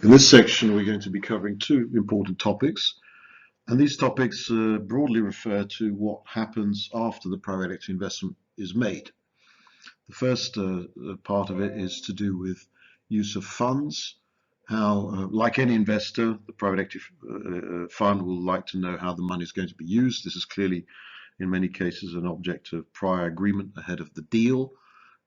In this section, we're going to be covering two important topics, and these topics broadly refer to what happens after the private equity investment is made. The first part of it is to do with use of funds, how, like any investor, the private equity fund will like to know how the money is going to be used. This is clearly, in many cases, an object of prior agreement ahead of the deal,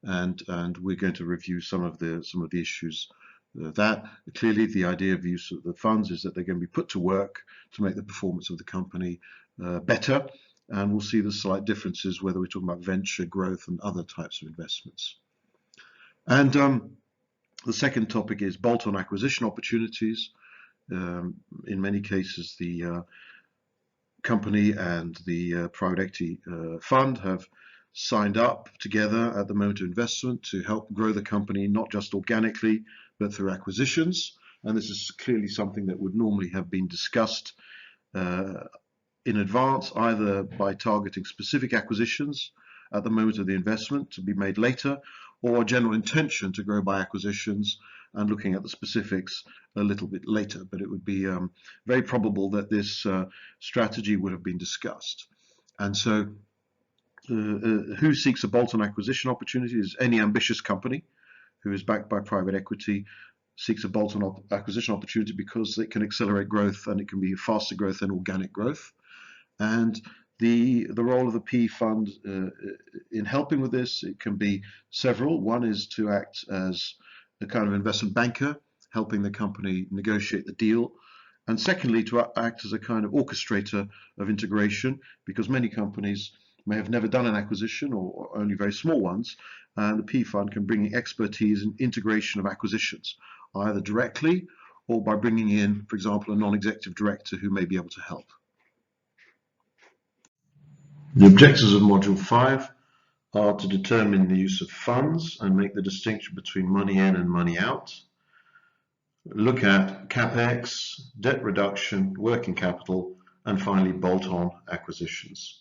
and we're going to review some of the issues. That clearly the idea of the use of the funds is that they're going to be put to work to make the performance of the company better, and we'll see the slight differences whether we're talking about venture, growth, and other types of investments. And the second topic is bolt-on acquisition opportunities. In many cases, the company and the private equity fund have signed up together at the moment of investment to help grow the company, not just organically, but through acquisitions. And this is clearly something that would normally have been discussed in advance, either by targeting specific acquisitions at the moment of the investment to be made later, or a general intention to grow by acquisitions and looking at the specifics a little bit later. But it would be very probable that this strategy would have been discussed. And so who seeks a bolt-on acquisition opportunity is any ambitious company who is backed by private equity seeks a bolt-on acquisition opportunity because it can accelerate growth, and it can be faster growth than organic growth. And the role of the PE fund in helping with this, it can be several. One is to act as a kind of investment banker, helping the company negotiate the deal. And secondly, to act as a kind of orchestrator of integration, because many companies may have never done an acquisition or only very small ones, and the PE fund can bring expertise in integration of acquisitions, either directly or by bringing in, for example, a non-executive director who may be able to help. The objectives of Module 5 are to determine the use of funds and make the distinction between money in and money out, look at CapEx, debt reduction, working capital, and finally bolt-on acquisitions.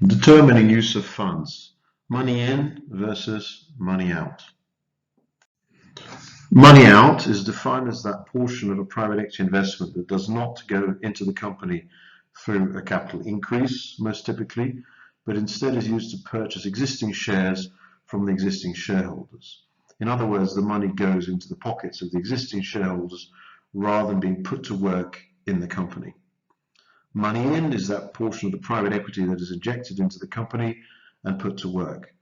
Determining use of funds, money in versus money out. Money out is defined as that portion of a private equity investment that does not go into the company through a capital increase, most typically, but instead is used to purchase existing shares from the existing shareholders. In other words, the money goes into the pockets of the existing shareholders rather than being put to work in the company. Money in is that portion of the private equity that is injected into the company and put to work.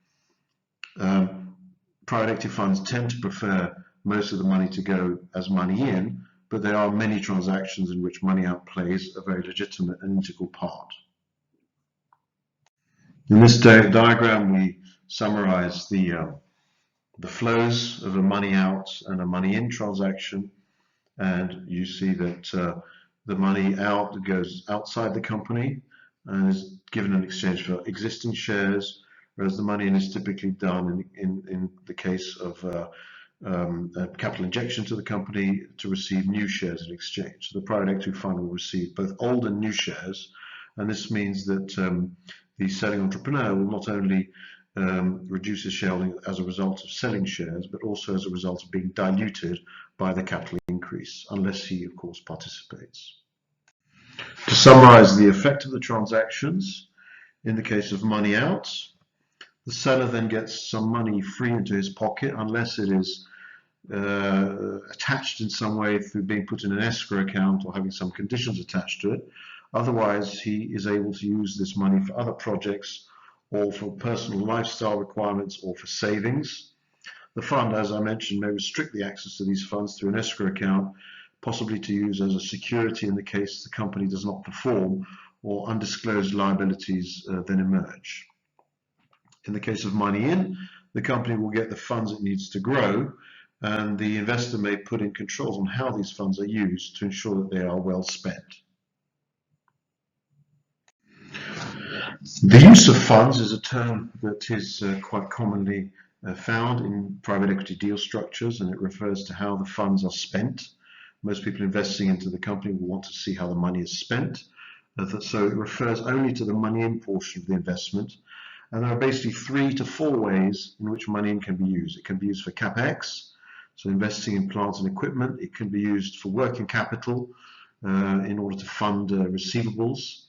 Private equity funds tend to prefer most of the money to go as money in, but there are many transactions in which money out plays a very legitimate and integral part. In this diagram, we summarize the flows of a money out and a money in transaction, and you see that the money out goes outside the company and is given in exchange for existing shares, whereas the money in is typically done in the case of a capital injection to the company to receive new shares in exchange. So the private equity fund will receive both old and new shares, and this means that the selling entrepreneur will not only reduce his shareholding as a result of selling shares, but also as a result of being diluted by the capital increase, unless he, of course, participates. To summarize the effect of the transactions, in the case of money out, the seller then gets some money free into his pocket, unless it is attached in some way through being put in an escrow account or having some conditions attached to it. Otherwise, he is able to use this money for other projects or for personal lifestyle requirements or for savings. The fund, as I mentioned, may restrict the access to these funds through an escrow account, possibly to use as a security in the case the company does not perform or undisclosed liabilities then emerge. In the case of money in, the company will get the funds it needs to grow, and the investor may put in controls on how these funds are used to ensure that they are well spent. The use of funds is a term that is quite commonly found in private equity deal structures, and it refers to how the funds are spent. Most people investing into the company will want to see how the money is spent, so it refers only to the money in portion of the investment. And there are basically 3 to 4 ways in which money in can be used. It can be used for CapEx, So investing in plants and equipment, it can be used for working capital in order to fund receivables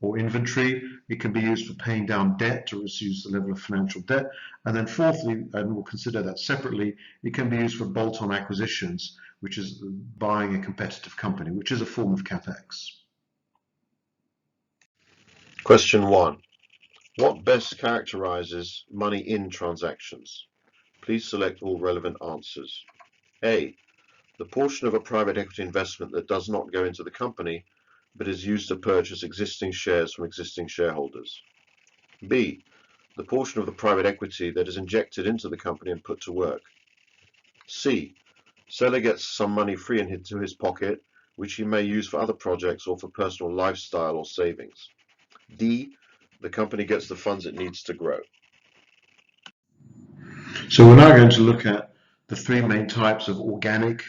or inventory. It can be used for paying down debt to reduce the level of financial debt. And then fourthly, and we'll consider that separately, it can be used for bolt-on acquisitions, which is buying a competitive company, which is a form of CapEx. Question 1. What best characterizes money in transactions? Please select all relevant answers. A. The portion of a private equity investment that does not go into the company, but is used to purchase existing shares from existing shareholders. B. The portion of the private equity that is injected into the company and put to work. C. Seller gets some money free into his pocket, which he may use for other projects or for personal lifestyle or savings. D. The company gets the funds it needs to grow. So we're now going to look at the three main types of organic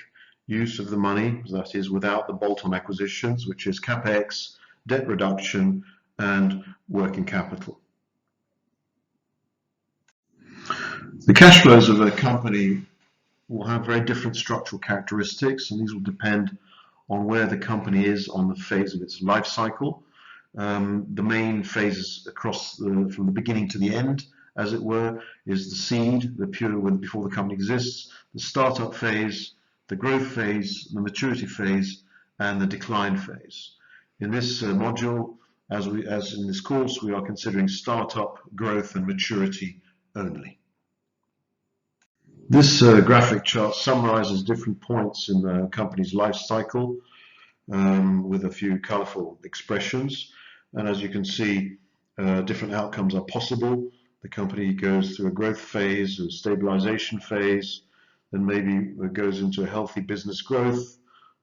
use of the money, that is without the bolt-on acquisitions, which is CapEx, debt reduction, and working capital. The cash flows of a company will have very different structural characteristics, and these will depend on where the company is on the phase of its life cycle. The main phases from the beginning to the end, as it were, is the seed, the period before the company exists, the startup phase, the growth phase, the maturity phase, and the decline phase. In this module, as in this course, we are considering startup, growth, and maturity only. This graphic chart summarizes different points in the company's life cycle with a few colorful expressions. And as you can see, different outcomes are possible. The company goes through a growth phase, a stabilization phase, then maybe it goes into a healthy business growth,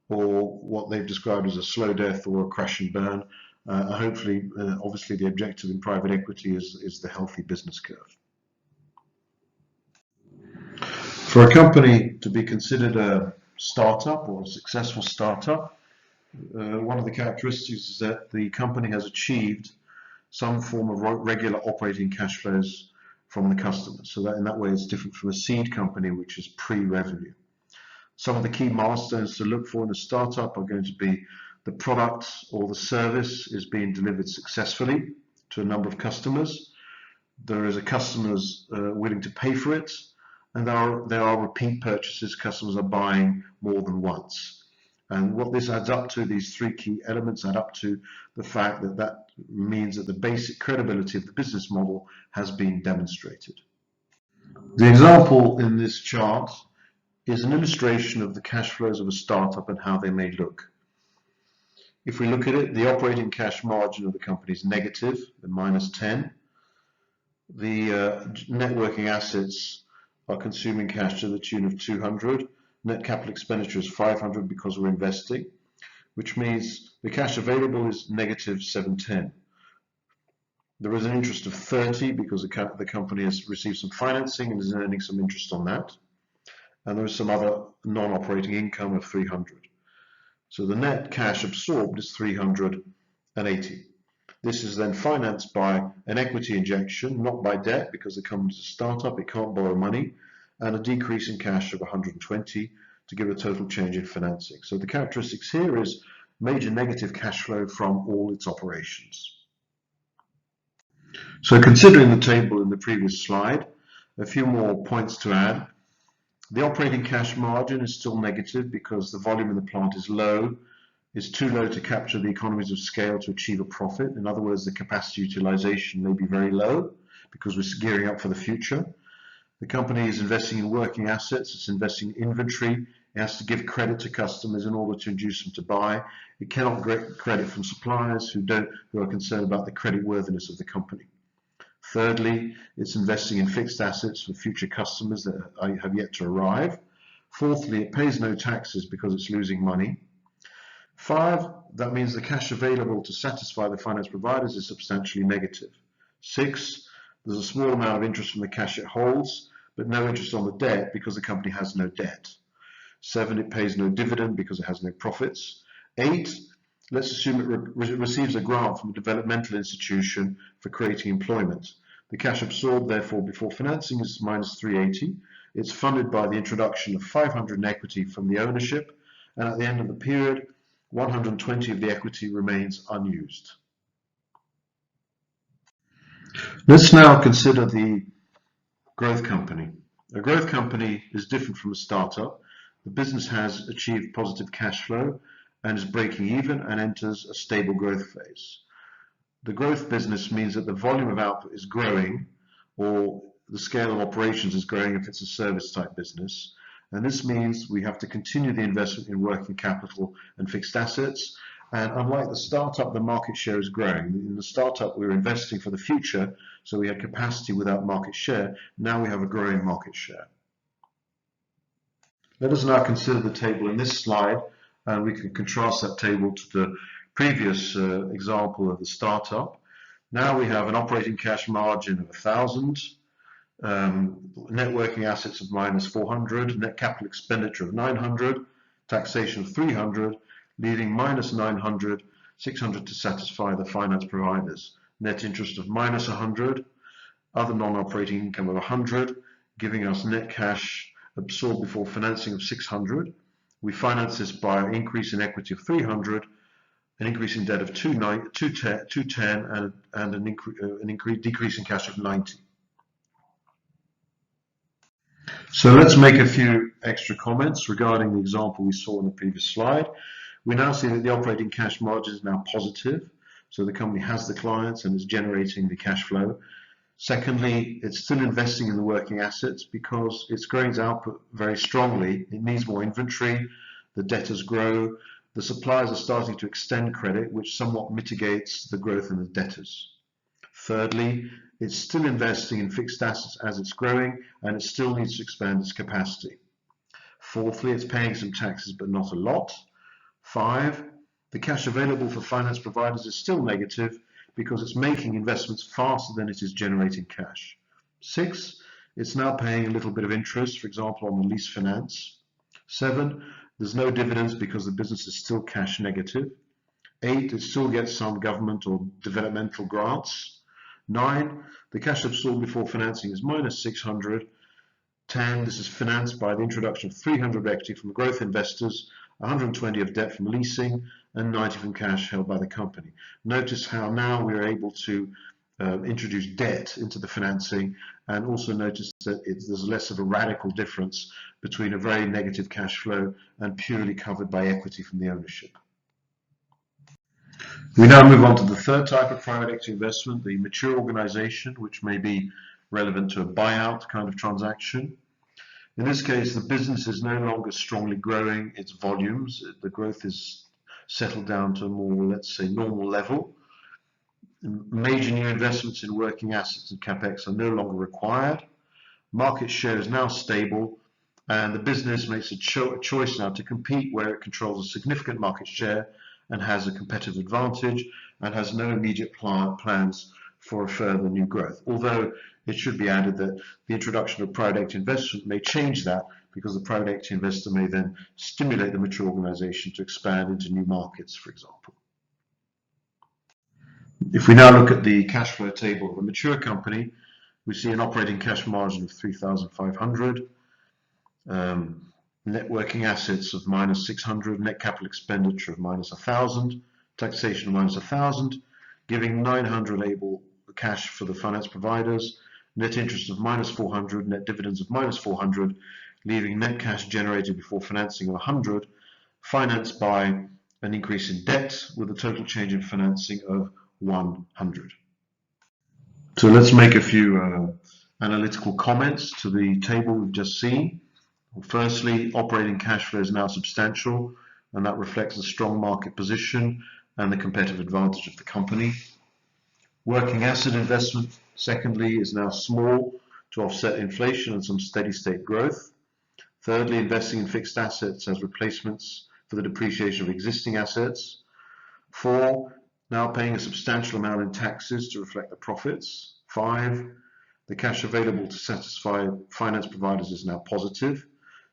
or what they've described as a slow death or a crash and burn. Hopefully, obviously the objective in private equity is the healthy business curve. For a company to be considered a startup or a successful startup, one of the characteristics is that the company has achieved some form of regular operating cash flows from the customers. So that in that way it's different from a seed company, which is pre-revenue. Some of the key milestones to look for in a startup are going to be the product or the service is being delivered successfully to a number of customers. There is a customers willing to pay for it, and there are repeat purchases. Customers are buying more than once. And what this adds up to, these three key elements add up to the fact that that means that the basic credibility of the business model has been demonstrated. The example in this chart is an illustration of the cash flows of a startup and how they may look. If we look at it, the operating cash margin of the company is negative, at -10. The net working assets are consuming cash to the tune of 200. Net capital expenditure is 500 because we're investing, which means the cash available is -710. There is an interest of 30 because the company has received some financing and is earning some interest on that. And there is some other non-operating income of 300. So the net cash absorbed is 380. This is then financed by an equity injection, not by debt, because the company is a startup, it can't borrow money, and a decrease in cash of 120 to give a total change in financing. So the characteristics here is major negative cash flow from all its operations. So considering the table in the previous slide, a few more points to add. The operating cash margin is still negative because the volume in the plant is low. It's too low to capture the economies of scale to achieve a profit. In other words, the capacity utilization may be very low because we're gearing up for the future. The company is investing in working assets, it's investing in inventory, it has to give credit to customers in order to induce them to buy. It cannot get credit from suppliers who are concerned about the creditworthiness of the company. Thirdly, it's investing in fixed assets for future customers that have yet to arrive. Fourthly, it pays no taxes because it's losing money. 5, that means the cash available to satisfy the finance providers is substantially negative. 6, there's a small amount of interest from the cash it holds, but no interest on the debt because the company has no debt. 7, it pays no dividend because it has no profits. 8, let's assume it receives a grant from a developmental institution for creating employment. The cash absorbed, therefore, before financing is -380, It's funded by the introduction of 500 in equity from the ownership, and at the end of the period, 120 of the equity remains unused. Let's now consider the growth company. A growth company is different from a startup. The business has achieved positive cash flow and is breaking even and enters a stable growth phase. The growth business means that the volume of output is growing, or the scale of operations is growing if it's a service type business. And this means we have to continue the investment in working capital and fixed assets. And unlike the startup, the market share is growing. In the startup, we were investing for the future, so we had capacity without market share. Now we have a growing market share. Let us now consider the table in this slide, and we can contrast that table to the previous example of the startup. Now we have an operating cash margin of 1,000, net working assets of minus 400, net capital expenditure of 900, taxation of 300, leaving minus 900, 600 to satisfy the finance providers, net interest of minus 100, other non-operating income of 100, giving us net cash absorbed before financing of 600. We finance this by an increase in equity of 300, an increase in debt of 210, and a decrease in cash of 90. So let's make a few extra comments regarding the example we saw in the previous slide. We now see that the operating cash margin is now positive, so the company has the clients and is generating the cash flow. Secondly, it's still investing in the working assets because it's growing its output very strongly. It needs more inventory, the debtors grow, the suppliers are starting to extend credit, which somewhat mitigates the growth in the debtors. Thirdly, it's still investing in fixed assets as it's growing, and it still needs to expand its capacity. Fourthly, it's paying some taxes, but not a lot. 5, the cash available for finance providers is still negative because it's making investments faster than it is generating cash. 6, it's now paying a little bit of interest, for example, on the lease finance. 7, there's no dividends because the business is still cash negative. 8, it still gets some government or developmental grants. 9, the cash absorbed before financing is minus 600. 10, this is financed by the introduction of 300 equity from growth investors, 120 of debt from leasing, and 90 from cash held by the company. Notice how now we are able to introduce debt into the financing, and also notice that there's less of a radical difference between a very negative cash flow and purely covered by equity from the ownership. We now move on to the third type of private equity investment, the mature organization, which may be relevant to a buyout kind of transaction. In this case, the business is no longer strongly growing its volumes. The growth is settled down to a more, let's say, normal level. Major new investments in working assets and CapEx are no longer required. Market share is now stable, and the business makes a choice now to compete where it controls a significant market share and has a competitive advantage, and has no immediate plans for further new growth. Although it should be added that the introduction of private equity investment may change that, because the private equity investor may then stimulate the mature organization to expand into new markets, for example. If we now look at the cash flow table of a mature company, we see an operating cash margin of 3,500, net working assets of minus 600, net capital expenditure of minus 1,000, taxation of minus 1,000, giving 900 able cash for the finance providers, net interest of minus 400, net dividends of minus 400, leaving net cash generated before financing of 100, financed by an increase in debt with a total change in financing of 100. So let's make a few analytical comments to the table we've just seen. Firstly, operating cash flow is now substantial, and that reflects the strong market position and the competitive advantage of the company. Working asset investment, secondly, is now small to offset inflation and some steady state growth. Thirdly, investing in fixed assets as replacements for the depreciation of existing assets. 4, now paying a substantial amount in taxes to reflect the profits. 5, the cash available to satisfy finance providers is now positive.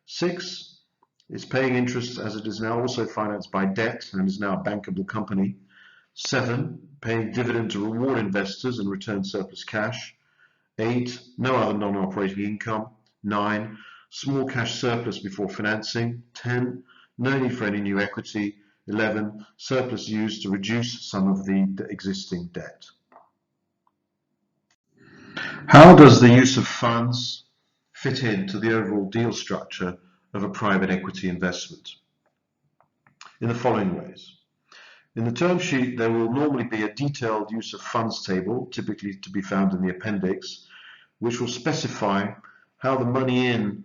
6, is paying interest as it is now also financed by debt and is now a bankable company. 7, paying dividend to reward investors and return surplus cash. 8, no other non-operating income. 9, small cash surplus before financing. 10, no need for any new equity. 11, surplus used to reduce some of the existing debt. How does the use of funds fit into the overall deal structure of a private equity investment? In the following ways. In the term sheet, there will normally be a detailed use of funds table, typically to be found in the appendix, which will specify how the money in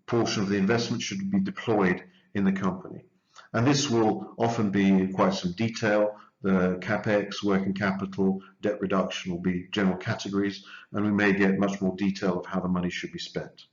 portion of the investment should be deployed in the company. And this will often be in quite some detail. The CapEx, working capital, debt reduction will be general categories, and we may get much more detail of how the money should be spent.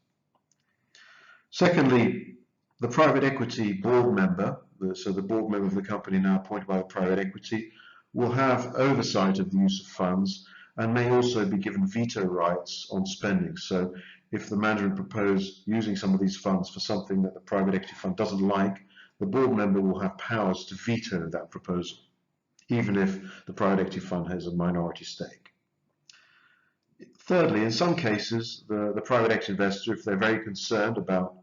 Secondly, the private equity board member, so the board member of the company now appointed by the private equity, will have oversight of the use of funds and may also be given veto rights on spending. So if the management propose using some of these funds for something that the private equity fund doesn't like, the board member will have powers to veto that proposal, even if the private equity fund has a minority stake. Thirdly, in some cases, the private equity investor, if they're very concerned about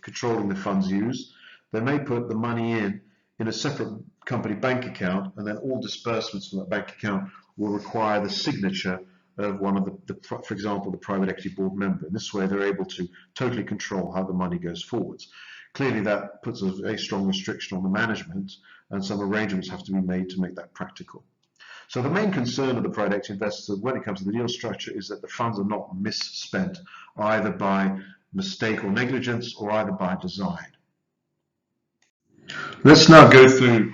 controlling the funds used, they may put the money in a separate company bank account, and then all disbursements from that bank account will require the signature of one of for example, the private equity board member. In this way, they're able to totally control how the money goes forwards. Clearly, that puts a very strong restriction on the management, and some arrangements have to be made to make that practical. So the main concern of the private equity investor when it comes to the deal structure is that the funds are not misspent, either by mistake or negligence, or either by design. Let's now go through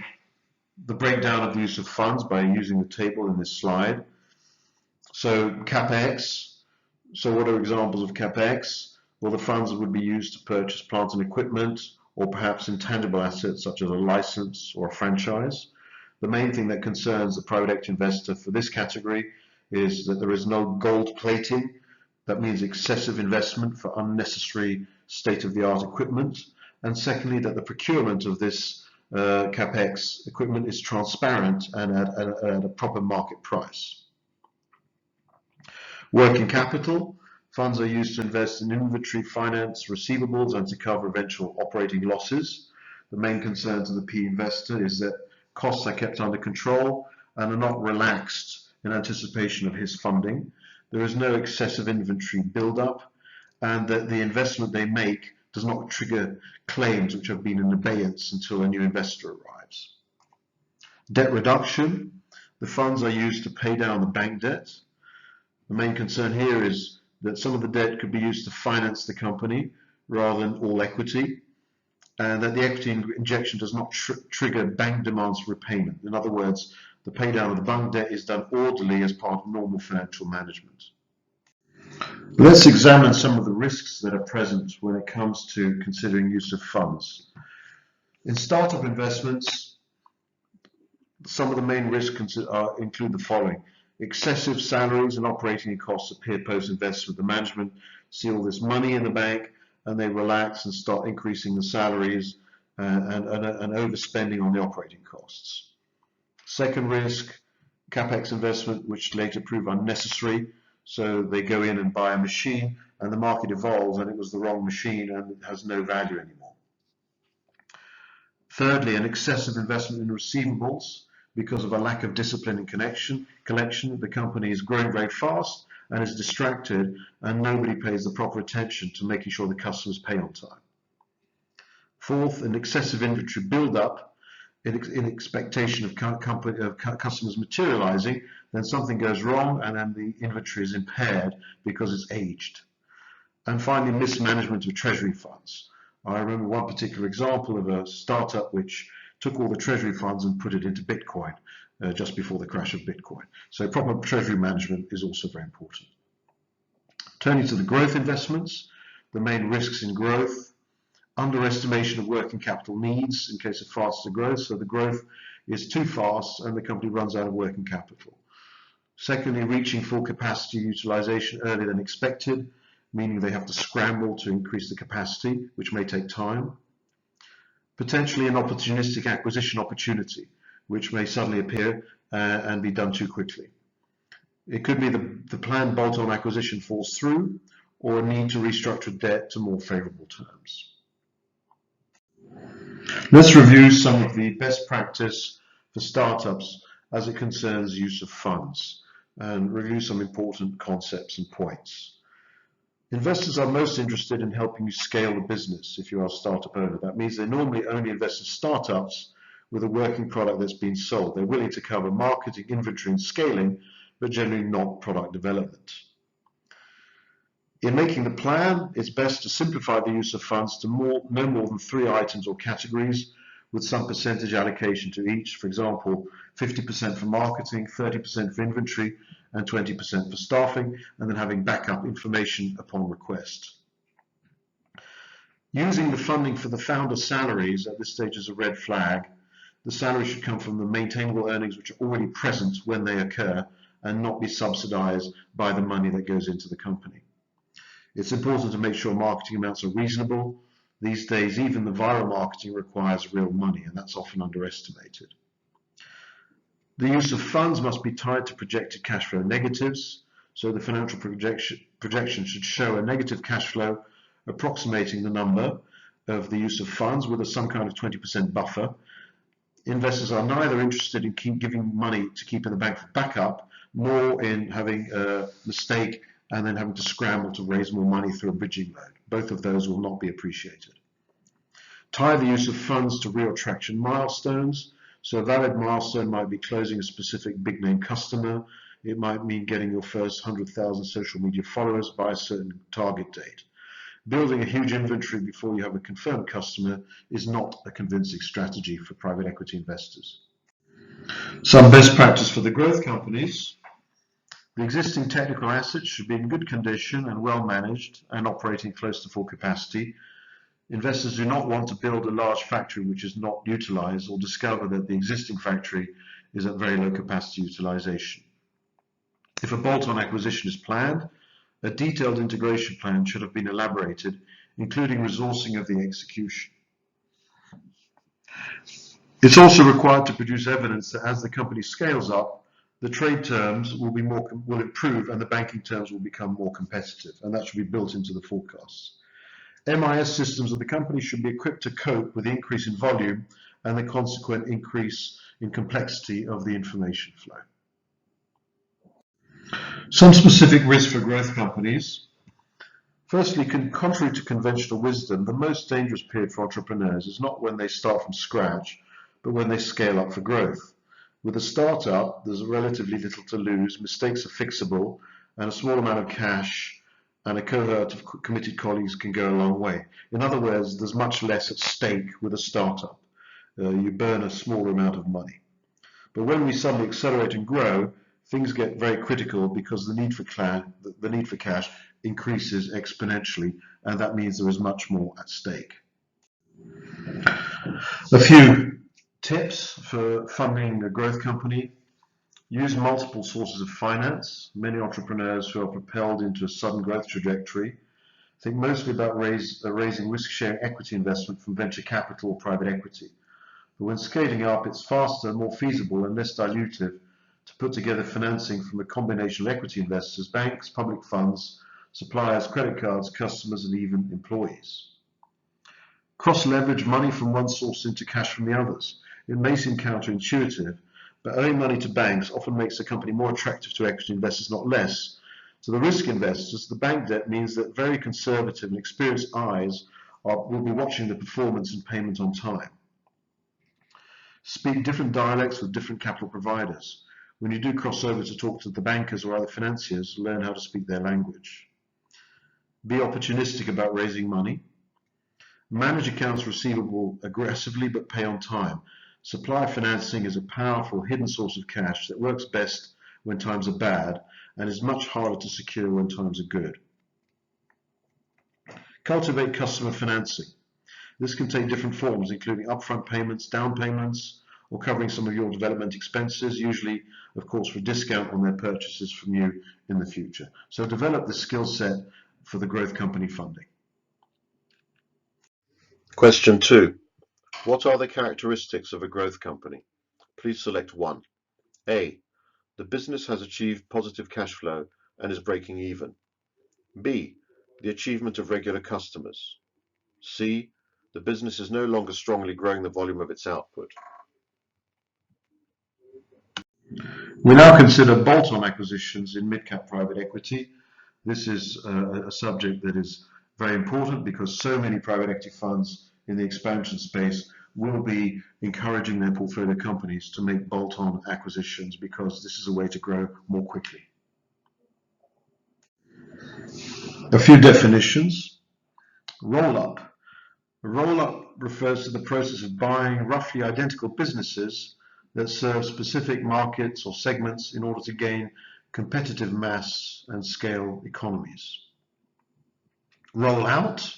the breakdown of the use of funds by using the table in this slide. So CapEx, so what are examples of CapEx? Well, the funds would be used to purchase plant and equipment, or perhaps intangible assets such as a license or a franchise. The main thing that concerns the private equity investor for this category is that there is no gold plating. That means excessive investment for unnecessary state-of-the-art equipment. And secondly, that the procurement of this CapEx equipment is transparent and at a proper market price. Working capital. Funds are used to invest in inventory, finance, receivables, and to cover eventual operating losses. The main concern to the PE investor is that costs are kept under control and are not relaxed in anticipation of his funding. There is no excessive inventory build-up, and that the investment they make does not trigger claims which have been in abeyance until a new investor arrives. Debt reduction. The funds are used to pay down the bank debt. The main concern here is that some of the debt could be used to finance the company rather than all equity, and that the equity injection does not trigger bank demands for repayment. In other words, the pay down of the bank debt is done orderly as part of normal financial management. Let's examine some of the risks that are present when it comes to considering use of funds. In startup investments, some of the main risks include the following. Excessive salaries and operating costs appear post-investment. The management see all this money in the bank and they relax and start increasing the salaries and overspending on the operating costs. Second risk, CapEx investment, which later prove unnecessary. So they go in and buy a machine and the market evolves and it was the wrong machine and it has no value anymore. Thirdly, an excessive investment in receivables. Because of a lack of discipline in collection, the company is growing very fast and is distracted, and nobody pays the proper attention to making sure the customers pay on time. Fourth, an excessive inventory build-up in expectation of customers materializing, then something goes wrong and then the inventory is impaired because it's aged. And finally, mismanagement of treasury funds. I remember one particular example of a startup which took all the treasury funds and put it into Bitcoin just before the crash of Bitcoin. So proper treasury management is also very important. Turning to the growth investments, the main risks in growth, underestimation of working capital needs in case of faster growth. So the growth is too fast and the company runs out of working capital. Secondly, reaching full capacity utilization earlier than expected, meaning they have to scramble to increase the capacity, which may take time. Potentially an opportunistic acquisition opportunity, which may suddenly appear and be done too quickly. It could be the planned bolt-on acquisition falls through, or a need to restructure debt to more favorable terms. Let's review some of the best practice for startups as it concerns use of funds and review some important concepts and points. Investors are most interested in helping you scale the business if you are a startup owner. That means they normally only invest in startups with a working product that's been sold. They're willing to cover marketing, inventory, and scaling, but generally not product development. In making the plan, it's best to simplify the use of funds to no more than 3 items or categories with some percentage allocation to each. For example, 50% for marketing, 30% for inventory, and 20% for staffing, and then having backup information upon request. Using the funding for the founder's salaries at this stage is a red flag. The salary should come from the maintainable earnings which are already present when they occur and not be subsidized by the money that goes into the company. It's important to make sure marketing amounts are reasonable. These days, even the viral marketing requires real money, and that's often underestimated. The use of funds must be tied to projected cash flow negatives, so the financial projection should show a negative cash flow approximating the number of the use of funds with some kind of 20% buffer. Investors are neither interested in giving money to keep in the bank for backup, nor in having a mistake and then having to scramble to raise more money through a bridging loan. Both of those will not be appreciated. Tie the use of funds to real traction milestones. So a valid milestone might be closing a specific big name customer. It might mean getting your first 100,000 social media followers by a certain target date. Building a huge inventory before you have a confirmed customer is not a convincing strategy for private equity investors. Some best practice for the growth companies. The existing technical assets should be in good condition and well managed and operating close to full capacity. Investors do not want to build a large factory which is not utilized or discover that the existing factory is at very low capacity utilization. If a bolt-on acquisition is planned, a detailed integration plan should have been elaborated, including resourcing of the execution. It's also required to produce evidence that as the company scales up, the trade terms will improve and the banking terms will become more competitive, and that should be built into the forecasts. MIS systems of the company should be equipped to cope with the increase in volume and the consequent increase in complexity of the information flow. Some specific risks for growth companies. Firstly, contrary to conventional wisdom, the most dangerous period for entrepreneurs is not when they start from scratch, but when they scale up for growth. With a startup, there's relatively little to lose, mistakes are fixable, and a small amount of cash and a cohort of committed colleagues can go a long way. In other words, there's much less at stake with a startup. You burn a smaller amount of money. But when we suddenly accelerate and grow, things get very critical because the need for cash increases exponentially, and that means there is much more at stake. A few tips for funding a growth company. Use multiple sources of finance. Many entrepreneurs who are propelled into a sudden growth trajectory think mostly about raising risk-sharing equity investment from venture capital or private equity. But when scaling up, it's faster, more feasible, and less dilutive to put together financing from a combination of equity investors, banks, public funds, suppliers, credit cards, customers, and even employees. Cross-leverage money from one source into cash from the others. It may seem counterintuitive, but owing money to banks often makes a company more attractive to equity investors, not less. To the risk investors, the bank debt means that very conservative and experienced eyes will be watching the performance and payment on time. Speak different dialects with different capital providers. When you do cross over to talk to the bankers or other financiers, learn how to speak their language. Be opportunistic about raising money. Manage accounts receivable aggressively but pay on time. Supply financing is a powerful hidden source of cash that works best when times are bad and is much harder to secure when times are good. Cultivate customer financing. This can take different forms, including upfront payments, down payments, or covering some of your development expenses, usually, of course, for a discount on their purchases from you in the future. So develop the skill set for the growth company funding. Question 2. What are the characteristics of a growth company? Please select 1. A. The business has achieved positive cash flow and is breaking even. B. the achievement of regular customers. C, the business is no longer strongly growing the volume of its output. We now consider bolt-on acquisitions in mid-cap private equity. This is a subject that is very important because so many private equity funds in the expansion space will be encouraging their portfolio companies to make bolt-on acquisitions because this is a way to grow more quickly. A few definitions. Roll-up. A roll-up refers to the process of buying roughly identical businesses that serve specific markets or segments in order to gain competitive mass and scale economies. Roll-out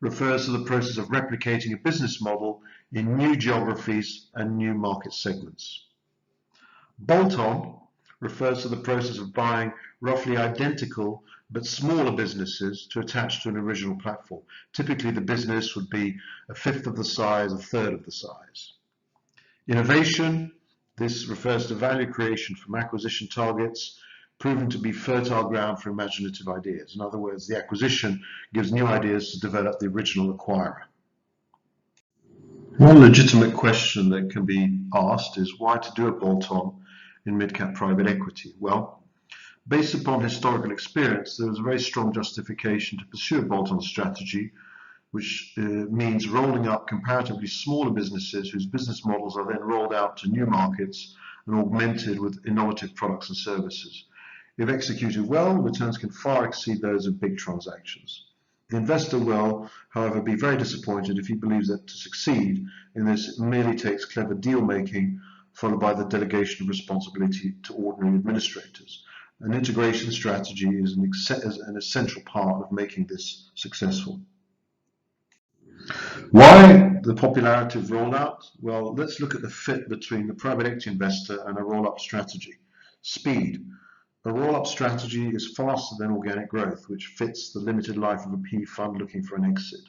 refers to the process of replicating a business model in new geographies and new market segments. Bolt-on refers to the process of buying roughly identical but smaller businesses to attach to an original platform. Typically, the business would be a fifth of the size, a third of the size. Innovation, this refers to value creation from acquisition targets proven to be fertile ground for imaginative ideas. In other words, the acquisition gives new ideas to develop the original acquirer. One legitimate question that can be asked is why to do a bolt-on in mid-cap private equity? Well, based upon historical experience, there was a very strong justification to pursue a bolt-on strategy, which means rolling up comparatively smaller businesses whose business models are then rolled out to new markets and augmented with innovative products and services. If executed well, returns can far exceed those of big transactions. The investor will, however, be very disappointed if he believes that to succeed in this it merely takes clever deal making followed by the delegation of responsibility to ordinary administrators. An integration strategy is an essential part of making this successful. Why the popularity of rollout? Well, let's look at the fit between the private equity investor and a roll-up strategy. Speed. A roll-up strategy is faster than organic growth, which fits the limited life of a PE fund looking for an exit.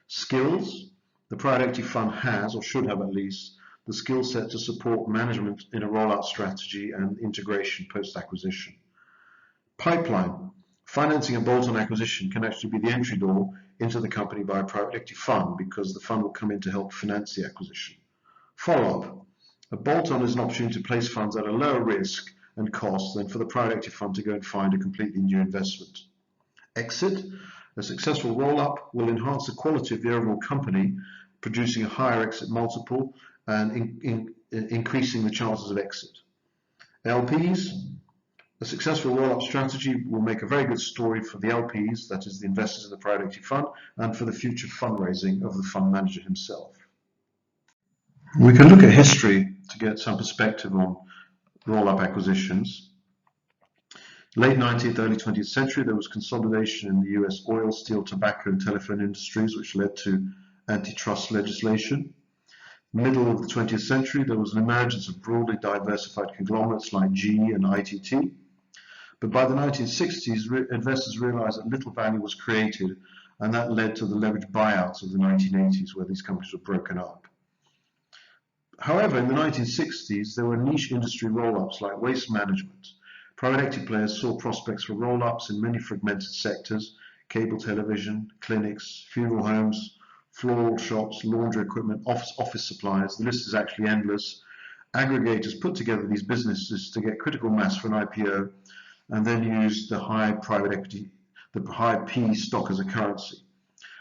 Skills. The private equity fund has, or should have at least, the skill set to support management in a rollout strategy and integration post-acquisition. Pipeline. Financing a bolt-on acquisition can actually be the entry door into the company by a private equity fund because the fund will come in to help finance the acquisition. Follow-up. A bolt-on is an opportunity to place funds at a lower risk and cost than for the private equity fund to go and find a completely new investment. Exit. A successful roll-up will enhance the quality of the overall company, producing a higher exit multiple and increasing the chances of exit. LPs. A successful roll-up strategy will make a very good story for the LPs, that is the investors in the private equity fund, and for the future fundraising of the fund manager himself. We can look at history to get some perspective on roll-up acquisitions. Late 19th, early 20th century, there was consolidation in the US oil, steel, tobacco, and telephone industries, which led to antitrust legislation. Middle of the 20th century, there was an emergence of broadly diversified conglomerates like GE and ITT. But by the 1960s, investors realized that little value was created, and that led to the leveraged buyouts of the 1980s, where these companies were broken up. However, in the 1960s, there were niche industry roll-ups like waste management. Private equity players saw prospects for roll-ups in many fragmented sectors: cable television, clinics, funeral homes, floral shops, laundry equipment, office supplies. The list is actually endless. Aggregators put together these businesses to get critical mass for an IPO and then used the high private equity, the high PE stock as a currency.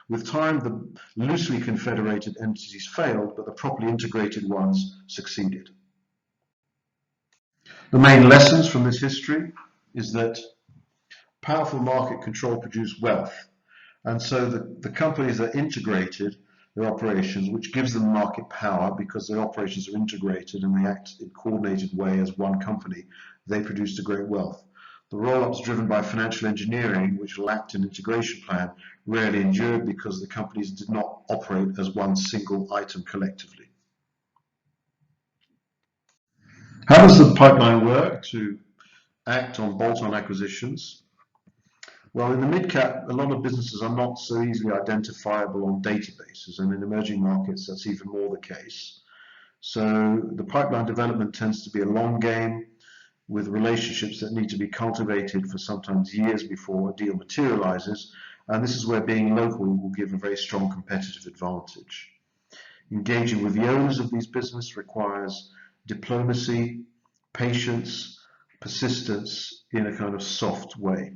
With time, the loosely confederated entities failed, but the properly integrated ones succeeded. The main lessons from this history is that powerful market control produced wealth. And so the companies that integrated their operations, which gives them market power because their operations are integrated and they act in a coordinated way as one company, they produced a great wealth. The roll-ups driven by financial engineering, which lacked an integration plan, rarely endured because the companies did not operate as one single item collectively. How does the pipeline work to act on bolt-on acquisitions? Well, in the mid-cap, a lot of businesses are not so easily identifiable on databases, and in emerging markets, that's even more the case. So the pipeline development tends to be a long game with relationships that need to be cultivated for sometimes years before a deal materializes, And this is where being local will give a very strong competitive advantage. Engaging with the owners of these businesses requires diplomacy, patience, persistence in a kind of soft way.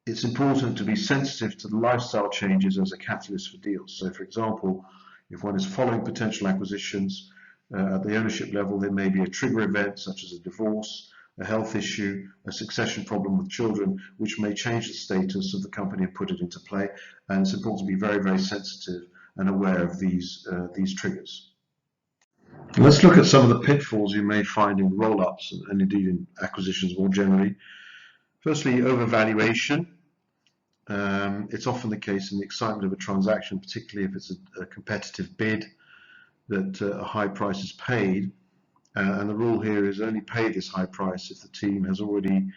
It's important to be sensitive to the lifestyle changes as a catalyst for deals. So, for example, if one is following potential acquisitions at the ownership level, there may be a trigger event such as a divorce, a health issue, a succession problem with children, which may change the status of the company and put it into play. And it's important to be very, very sensitive and aware of these triggers. Let's look at some of the pitfalls you may find in roll-ups and indeed in acquisitions more generally. Firstly, overvaluation. It's often the case in the excitement of a transaction, particularly if it's a competitive bid, that a high price is paid. And the rule here is only pay this high price if the team has already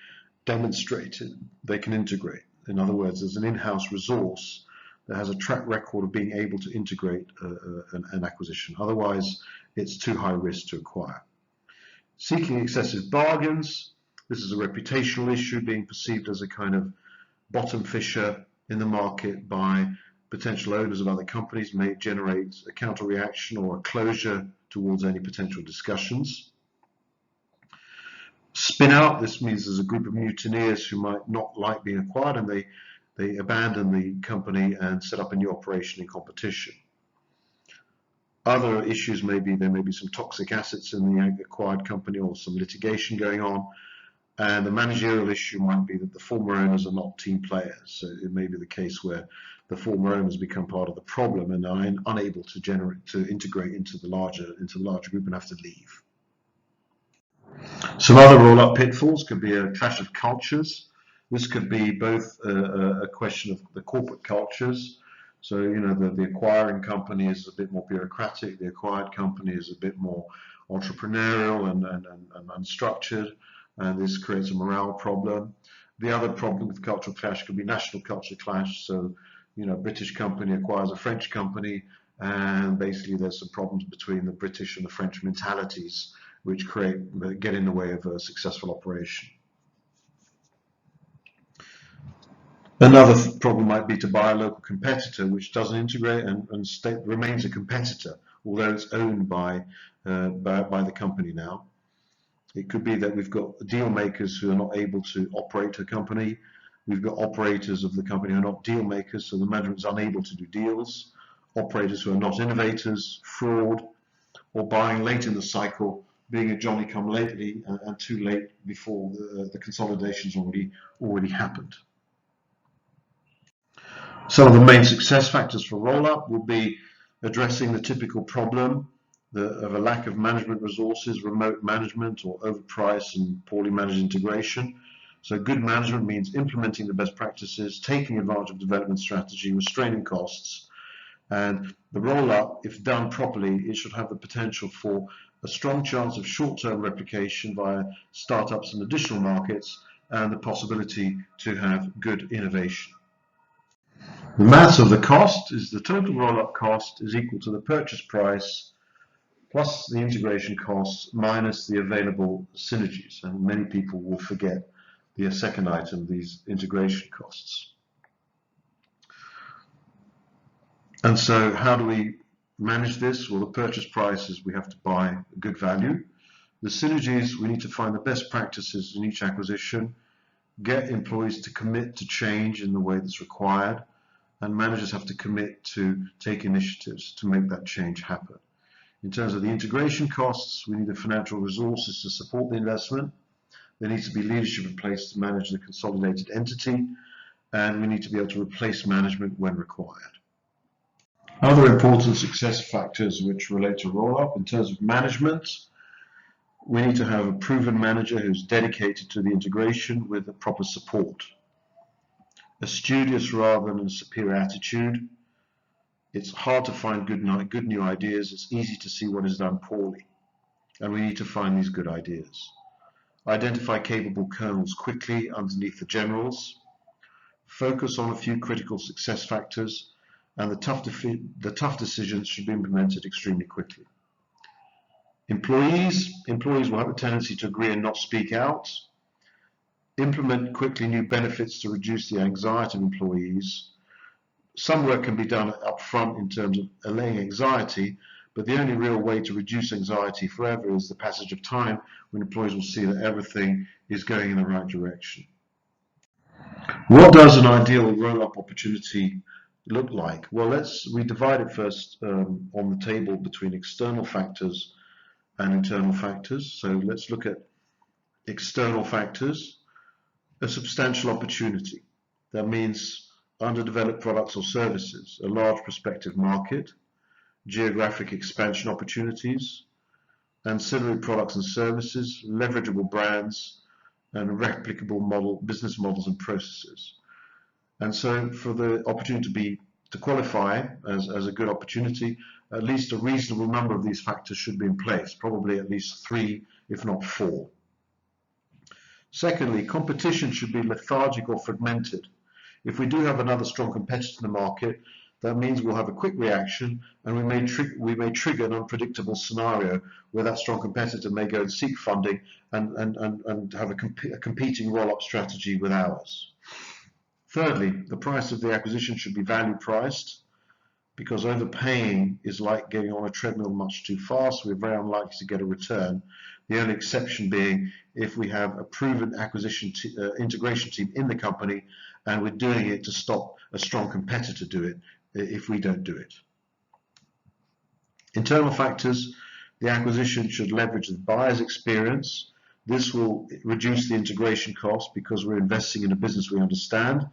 demonstrated they can integrate. In other words, there's an in-house resource that has a track record of being able to integrate an acquisition. Otherwise, it's too high risk to acquire. Seeking excessive bargains. This is a reputational issue, being perceived as a kind of bottom fisher in the market by potential owners of other companies may generate a counter reaction or a closure towards any potential discussions. Spin out. This means there's a group of mutineers who might not like being acquired and they abandon the company and set up a new operation in competition. Other issues may be there may be some toxic assets in the acquired company or some litigation going on. And the managerial issue might be that the former owners are not team players. So it may be the case where the former owners become part of the problem and are unable to integrate into the larger group and have to leave. Some other roll-up pitfalls could be a clash of cultures. This could be both a question of the corporate cultures. So, the acquiring company is a bit more bureaucratic, the acquired company is a bit more entrepreneurial and unstructured, and this creates a morale problem. The other problem with cultural clash could be national culture clash. So, a British company acquires a French company, and basically there's some problems between the British and the French mentalities, which get in the way of a successful operation. Another problem might be to buy a local competitor which doesn't integrate and remains a competitor, although it's owned by the company now. It could be that we've got deal makers who are not able to operate a company. We've got operators of the company who are not deal makers, so the management is unable to do deals. Operators who are not innovators, fraud, or buying late in the cycle, being a Johnny-come-lately and too late before the consolidation's already happened. Some of the main success factors for roll-up will be addressing the typical problem of a lack of management resources, remote management, or overpriced and poorly managed integration. So good management means implementing the best practices, taking advantage of development strategy, restraining costs, and the roll-up, if done properly, it should have the potential for a strong chance of short-term replication via startups in additional markets and the possibility to have good innovation. The maths of the cost is the total roll-up cost is equal to the purchase price plus the integration costs minus the available synergies. And many people will forget the second item, these integration costs. And so how do we manage this? Well, the purchase price is we have to buy a good value. The synergies, we need to find the best practices in each acquisition, get employees to commit to change in the way that's required, and managers have to commit to take initiatives to make that change happen. In terms of the integration costs, we need the financial resources to support the investment. There needs to be leadership in place to manage the consolidated entity, and we need to be able to replace management when required. Other important success factors which relate to roll-up in terms of management, we need to have a proven manager who's dedicated to the integration with the proper support. A studious rather than a superior attitude. It's hard to find good new ideas. It's easy to see what is done poorly. And we need to find these good ideas. Identify capable colonels quickly underneath the generals. Focus on a few critical success factors, and the tough decisions should be implemented extremely quickly. Employees will have a tendency to agree and not speak out. implement quickly new benefits to reduce the anxiety of employees. Some work can be done up front in terms of allaying anxiety, but the only real way to reduce anxiety forever is the passage of time when employees will see that everything is going in the right direction. What does an ideal roll-up opportunity look like? Well, we divide it first on the table between external factors and internal factors. So let's look at external factors. A substantial opportunity. That means underdeveloped products or services, a large prospective market, geographic expansion opportunities, ancillary products and services, leverageable brands, and replicable business models and processes. And so for the opportunity to qualify as a good opportunity, at least a reasonable number of these factors should be in place, probably at least 3, if not 4. Secondly, competition should be lethargic or fragmented. If we do have another strong competitor in the market, that means we'll have a quick reaction, and we may trigger an unpredictable scenario where that strong competitor may go and seek funding and have a competing roll-up strategy with ours. Thirdly, the price of the acquisition should be value priced, because overpaying is like getting on a treadmill much too fast. We're very unlikely to get a return. The only exception being if we have a proven acquisition integration team in the company and we're doing it to stop a strong competitor do it if we don't do it. Internal factors, the acquisition should leverage the buyer's experience. This will reduce the integration cost because we're investing in a business we understand,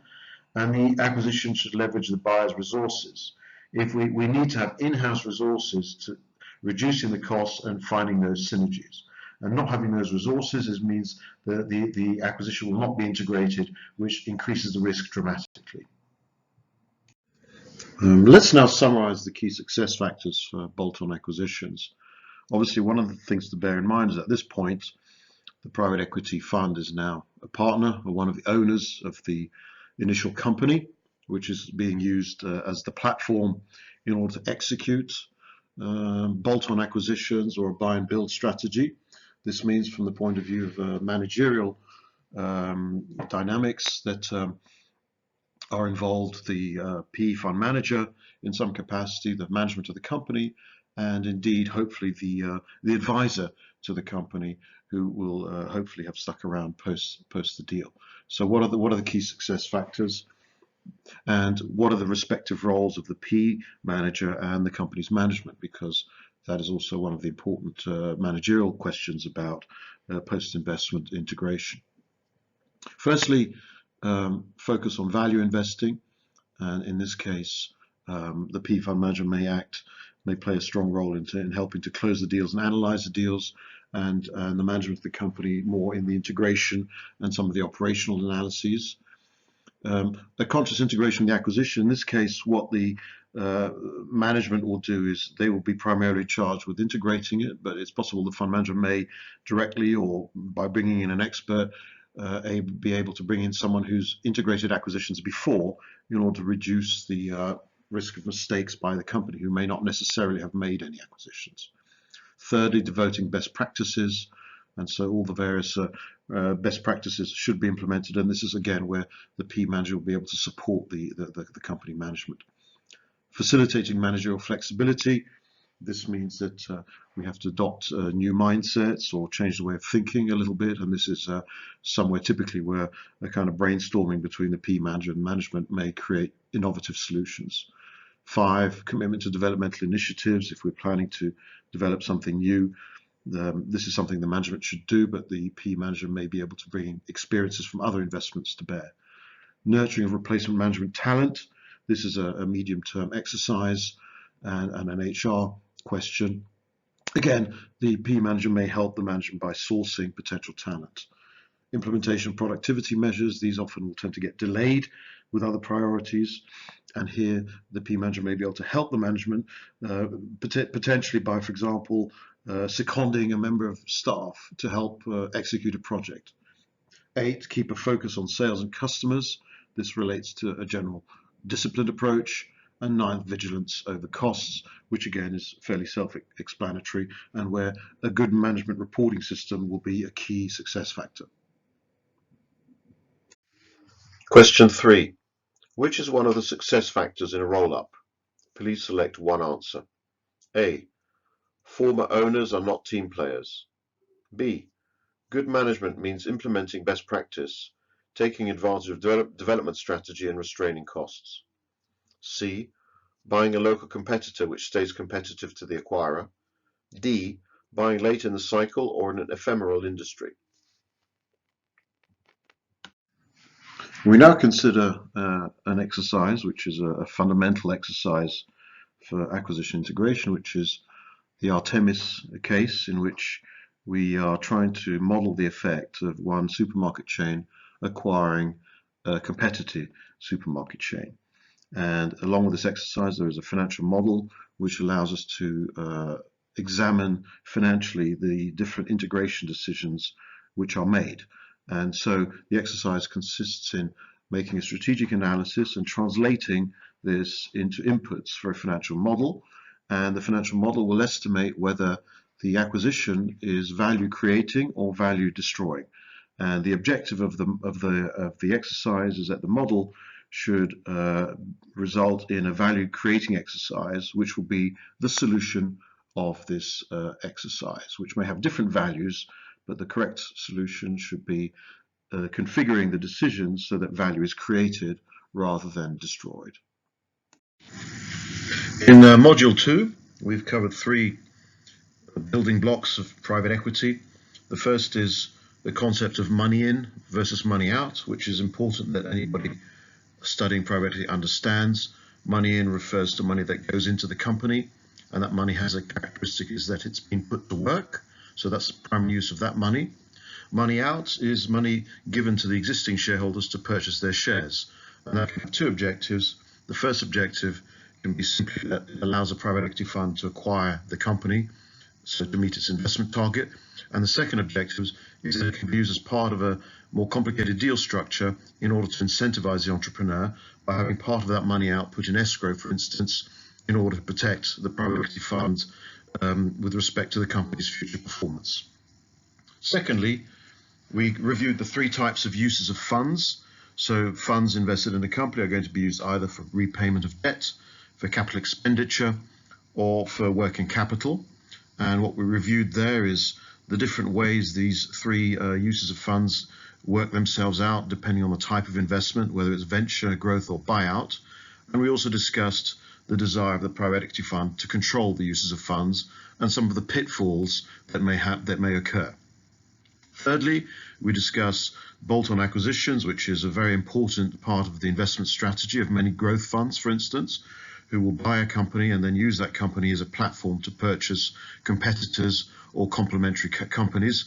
and the acquisition should leverage the buyer's resources. If we need to have in-house resources to reducing the costs and finding those synergies. And not having those resources means that the acquisition will not be integrated, which increases the risk dramatically. Let's now summarize the key success factors for bolt-on acquisitions. Obviously, one of the things to bear in mind is at this point, the private equity fund is now a partner or one of the owners of the initial company, which is being used as the platform in order to execute bolt-on acquisitions or a buy and build strategy. This means from the point of view of managerial dynamics that are involved, the PE fund manager in some capacity, the management of the company, and indeed hopefully the advisor to the company who will hopefully have stuck around post the deal. So what are the key success factors? And what are the respective roles of the PE manager and the company's management? Because that is also one of the important managerial questions about post-investment integration. Firstly, focus on value investing, and in this case, the PE fund manager may play a strong role in helping to close the deals and analyze the deals, and the management of the company more in the integration and some of the operational analyses. A conscious integration of the acquisition. In this case, what the management will do is they will be primarily charged with integrating it, but it's possible the fund manager may directly or by bringing in an expert be able to bring in someone who's integrated acquisitions before in order to reduce the risk of mistakes by the company who may not necessarily have made any acquisitions. Thirdly, devoting best practices. And so all the various best practices should be implemented, and this is again where the PE manager will be able to support the company management. Facilitating managerial flexibility. This means that we have to adopt new mindsets or change the way of thinking a little bit, and this is somewhere typically where a kind of brainstorming between the PE manager and management may create innovative solutions. 5, commitment to developmental initiatives. If we're planning to develop something new, this is something the management should do, but the PE manager may be able to bring experiences from other investments to bear. Nurturing of replacement management talent. This is a medium-term exercise and an HR question. Again, the PE manager may help the management by sourcing potential talent. Implementation of productivity measures. These often will tend to get delayed with other priorities, and here the PE manager may be able to help the management potentially by, for example, seconding a member of staff to help execute a project. 8, keep a focus on sales and customers. This relates to a general disciplined approach. And 9, vigilance over costs, which again is fairly self-explanatory and where a good management reporting system will be a key success factor. Question 3. Which is one of the success factors in a roll-up? Please select one answer. A. Former owners are not team players. B. Good management means implementing best practice, taking advantage of development strategy and restraining costs. C. Buying a local competitor which stays competitive to the acquirer. D. Buying late in the cycle or in an ephemeral industry. We now consider an exercise which is a fundamental exercise for acquisition integration, which is the Artemis case, in which we are trying to model the effect of one supermarket chain acquiring a competitive supermarket chain. And along with this exercise, there is a financial model which allows us to examine financially the different integration decisions which are made. And so the exercise consists in making a strategic analysis and translating this into inputs for a financial model. And the financial model will estimate whether the acquisition is value creating or value destroying. And the objective of the exercise is that the model should result in a value creating exercise, which will be the solution of this exercise, which may have different values, but the correct solution should be configuring the decisions so that value is created rather than destroyed. In Module 2, we've covered 3 building blocks of private equity. The first is the concept of money in versus money out, which is important that anybody studying private equity understands. Money in refers to money that goes into the company, and that money has a characteristic is that it's been put to work. So that's the primary use of that money. Money out is money given to the existing shareholders to purchase their shares. And that can have 2 objectives. The first objective can be simply that it allows a private equity fund to acquire the company, so to meet its investment target. And the second objective is that it can be used as part of a more complicated deal structure in order to incentivize the entrepreneur by having part of that money out put in escrow, for instance, in order to protect the private equity fund with respect to the company's future performance. Secondly, we reviewed the 3 types of uses of funds. So funds invested in a company are going to be used either for repayment of debt, for capital expenditure, or for working capital. And what we reviewed there is the different ways these 3 uses of funds work themselves out depending on the type of investment, whether it's venture, growth, or buyout. And we also discussed the desire of the private equity fund to control the uses of funds and some of the pitfalls that may occur. Thirdly, we discuss bolt-on acquisitions, which is a very important part of the investment strategy of many growth funds, for instance, who will buy a company and then use that company as a platform to purchase competitors or complementary companies.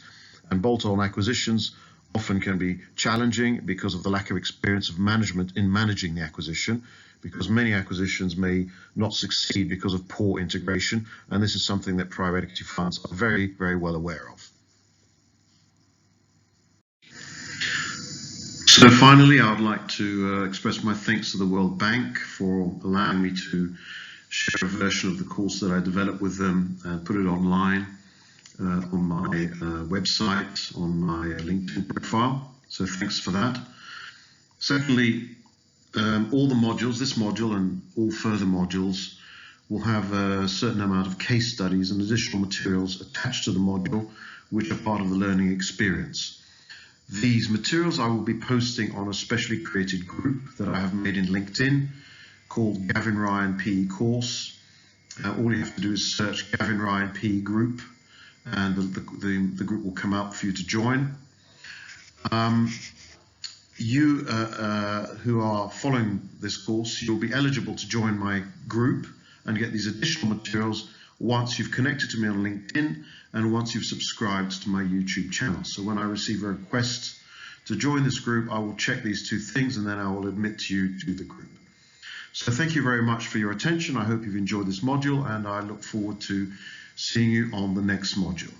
And bolt-on acquisitions often can be challenging because of the lack of experience of management in managing the acquisition, because many acquisitions may not succeed because of poor integration, and this is something that private equity funds are very, very well aware of. So finally, I would like to express my thanks to the World Bank for allowing me to share a version of the course that I developed with them and put it online on my website, on my LinkedIn profile. So thanks for that. Secondly, all the modules, this module and all further modules, will have a certain amount of case studies and additional materials attached to the module, which are part of the learning experience. These materials I will be posting on a specially created group that I have made in LinkedIn called Gavin Ryan PE Course. All you have to do is search Gavin Ryan PE Group, and the group will come up for you to join. You who are following this course, you'll be eligible to join my group and get these additional materials once you've connected to me on LinkedIn and once you've subscribed to my YouTube channel. So when I receive a request to join this group, I will check these 2 things and then I will admit you to the group. So thank you very much for your attention. I hope you've enjoyed this module and I look forward to seeing you on the next module.